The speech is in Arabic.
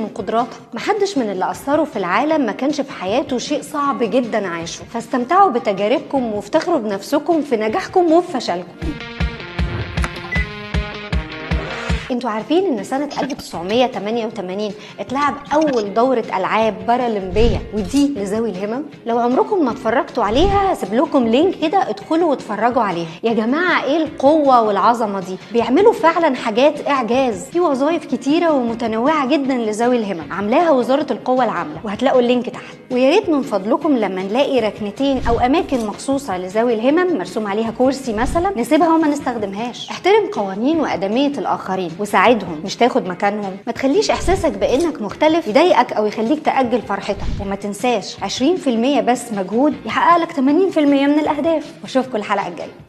من قدراتها. محدش من اللي أثروا في العالم ما كانش في حياته شيء صعب جدا عاشه، فاستمتعوا بتجاربكم وافتخروا بنفسكم في نجاحكم وفي فشلكم. انتوا عارفين ان سنة 1988 اتلعب اول دورة العاب بارالمبية ودي لذوي الهمم؟ لو عمركم ما اتفرجتوا عليها هسيب لكم لينك كده، ادخلوا واتفرجوا عليها. يا جماعة ايه القوة والعظمة دي؟ بيعملوا فعلا حاجات اعجاز، في وظائف كتيرة ومتنوعة جدا لذوي الهمم عاملاها وزارة القوة العاملة، وهتلاقوا اللينك تحت. ويا ريت من فضلكم لما نلاقي ركنتين او اماكن مخصوصة لذوي الهمم مرسوم عليها كرسي مثلا نسيبها وما نستخدمهاش. احترم قوانين وادمية الاخرين وساعدهم، مش تاخد مكانهم. ما تخليش احساسك بانك مختلف يضايقك او يخليك تأجل فرحتك. وما تنساش 20% بس مجهود يحقق لك 80% من الاهداف. واشوفكم الحلقة الجاية.